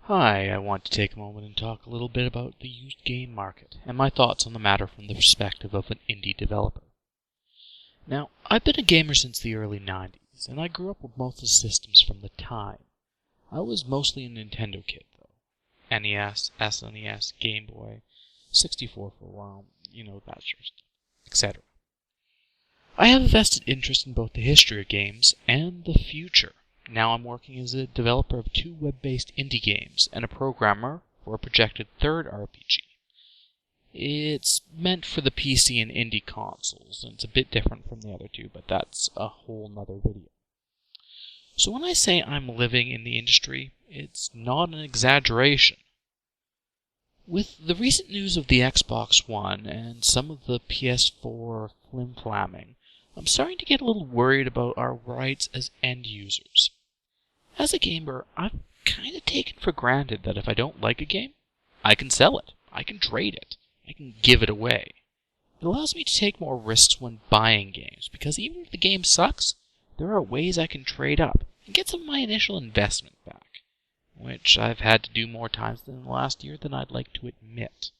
Hi, I want to take a moment and talk a little bit about the used game market and my thoughts on the matter from the perspective of an indie developer. Now, I've been a gamer since the early 90s, and I grew up with most of the systems from the time. I was mostly a Nintendo kid, though. NES, SNES, Game Boy, 64 for a while, that sort of stuff, etc. I have a vested interest in both the history of games and the future. Now I'm working as a developer of 2 web-based indie games and a programmer for a projected third RPG. It's meant for the PC and indie consoles, and it's a bit different from the other 2, but that's a whole nother video. So when I say I'm living in the industry, it's not an exaggeration. With the recent news of the Xbox One and some of the PS4 flim-flamming, I'm starting to get a little worried about our rights as end users. As a gamer, I've kind of taken for granted that if I don't like a game, I can sell it, I can trade it, I can give it away. It allows me to take more risks when buying games, because even if the game sucks, there are ways I can trade up and get some of my initial investment back, which I've had to do more times in the last year than I'd like to admit.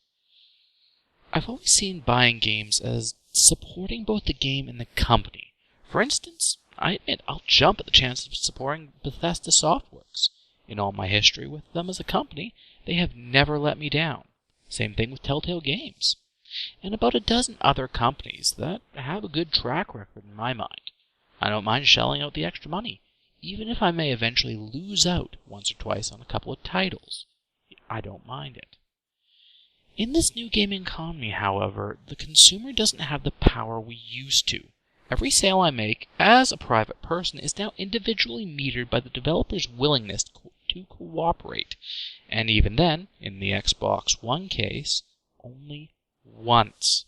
I've always seen buying games as supporting both the game and the company. For instance, I admit I'll jump at the chance of supporting Bethesda Softworks. In all my history with them as a company, they have never let me down. Same thing with Telltale Games. And about a dozen other companies that have a good track record in my mind. I don't mind shelling out the extra money, even if I may eventually lose out once or twice on a couple of titles. I don't mind it. In this new gaming economy, however, the consumer doesn't have the power we used to. Every sale I make as a private person is now individually metered by the developer's willingness to cooperate. And even then, in the Xbox One case, only once.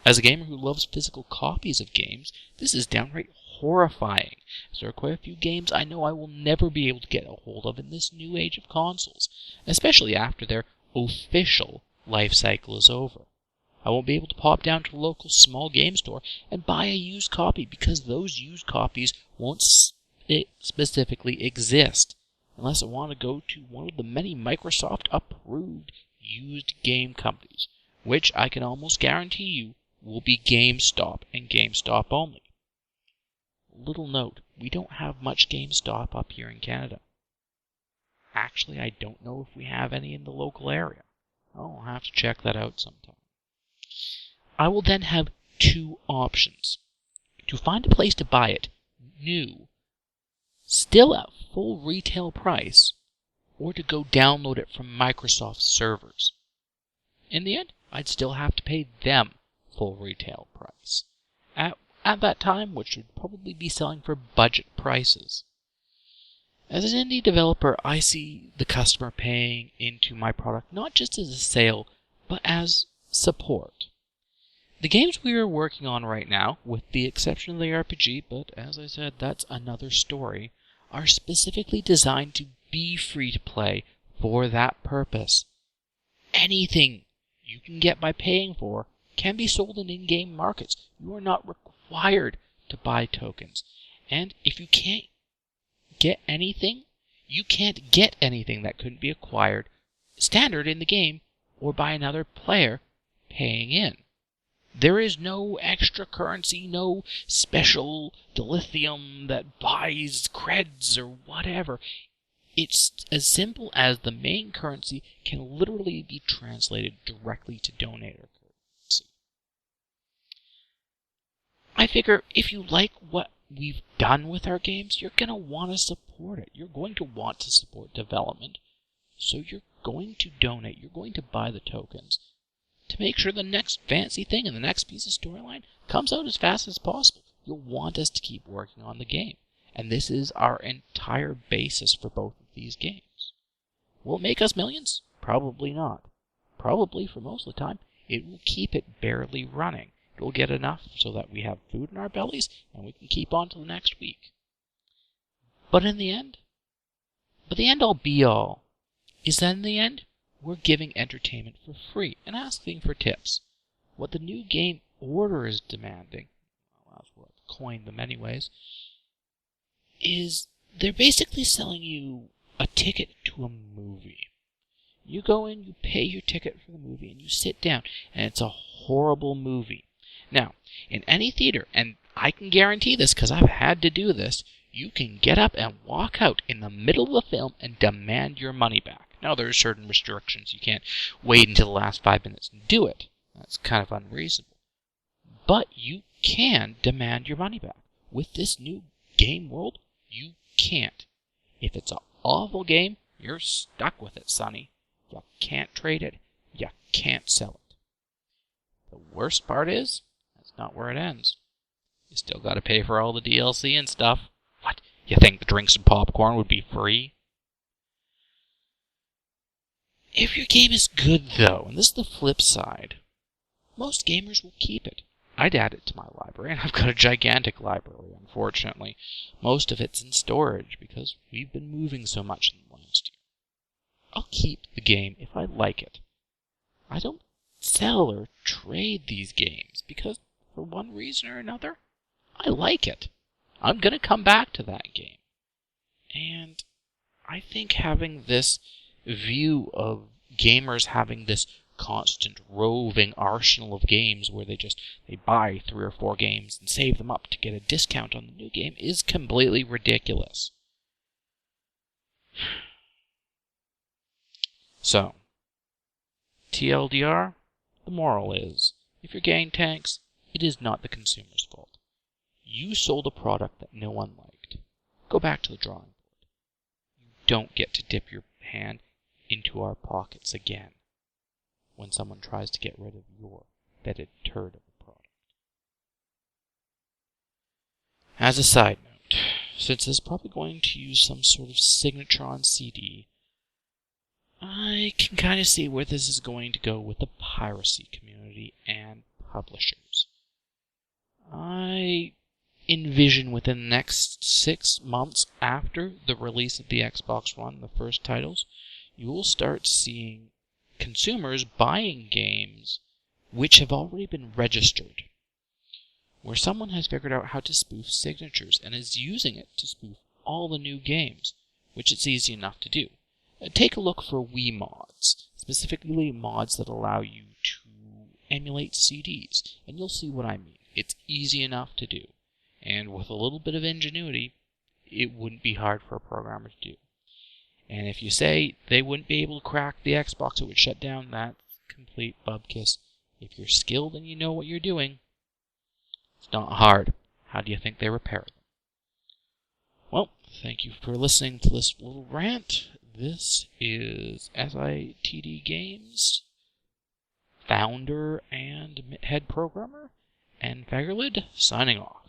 As a gamer who loves physical copies of games, this is downright horrifying, as there are quite a few games I know I will never be able to get a hold of in this new age of consoles, especially after their official life cycle is over. I won't be able to pop down to a local small game store and buy a used copy because those used copies won't specifically exist unless I want to go to one of the many Microsoft-approved used game companies, which I can almost guarantee you will be GameStop and GameStop only. Little note, we don't have much GameStop up here in Canada. Actually, I don't know if we have any in the local area. I'll have to check that out sometime. I will then have 2 options. To find a place to buy it, new, still at full retail price, or to go download it from Microsoft servers. In the end, I'd still have to pay them full retail price. At that time, which would probably be selling for budget prices. As an indie developer, I see the customer paying into my product not just as a sale, but as support. The games we are working on right now, with the exception of the RPG, but as I said, that's another story, are specifically designed to be free to play for that purpose. Anything you can get by paying for can be sold in in-game markets. You are not required to buy tokens. And if you can't get anything, you can't get anything that couldn't be acquired standard in the game or by another player paying in. There is no extra currency, no special dilithium that buys creds or whatever. It's as simple as the main currency can literally be translated directly to donator currency. I figure if you like what we've done with our games, you're going to want to support it. You're going to want to support development. So you're going to donate. You're going to buy the tokens to make sure the next fancy thing and the next piece of storyline comes out as fast as possible. You'll want us to keep working on the game. And this is our entire basis for both of these games. Will it make us millions? Probably not. Probably, for most of the time, it will keep it barely running. It will get enough so that we have food in our bellies and we can keep on to the next week. But in the end, the end-all be-all is that in the end, we're giving entertainment for free and asking for tips. What the new game order is demanding, well, that's what coined them anyways, is they're basically selling you a ticket to a movie. You go in, you pay your ticket for the movie, and you sit down, and it's a horrible movie. Now, in any theater, and I can guarantee this because I've had to do this, you can get up and walk out in the middle of the film and demand your money back. Now, there are certain restrictions. You can't wait until the last 5 minutes and do it. That's kind of unreasonable. But you can demand your money back. With this new game world, you can't. If it's an awful game, you're stuck with it, sonny. You can't trade it. You can't sell it. The worst part is, that's not where it ends. You still gotta pay for all the DLC and stuff. What? You think the drinks and popcorn would be free? If your game is good, though, and this is the flip side, most gamers will keep it. I'd add it to my library, and I've got a gigantic library, unfortunately. Most of it's in storage, because we've been moving so much in the last year. I'll keep the game if I like it. I don't sell or trade these games, because for one reason or another, I like it. I'm going to come back to that game. And I think having this view of gamers having this constant roving arsenal of games where they buy 3 or 4 games and save them up to get a discount on the new game is completely ridiculous. So, TLDR, the moral is, if your game tanks, it is not the consumer's fault. You sold a product that no one liked. Go back to the drawing board. You don't get to dip your hand into our pockets again when someone tries to get rid of your vetted turd of a product. As a side note, since it's probably going to use some sort of signature on CD, I can kind of see where this is going to go with the piracy community and publishers. I envision within the next 6 months after the release of the Xbox One, the first titles, you will start seeing consumers buying games which have already been registered, where someone has figured out how to spoof signatures and is using it to spoof all the new games, which it's easy enough to do. Take a look for Wii mods, specifically mods that allow you to emulate CDs, and you'll see what I mean. It's easy enough to do, and with a little bit of ingenuity, it wouldn't be hard for a programmer to do. And if you say they wouldn't be able to crack the Xbox, it would shut down, that's complete bubkiss. If you're skilled and you know what you're doing, it's not hard. How do you think they repair them? Well, thank you for listening to this little rant. This is SITD Games founder and head programmer, and Fagerlid signing off.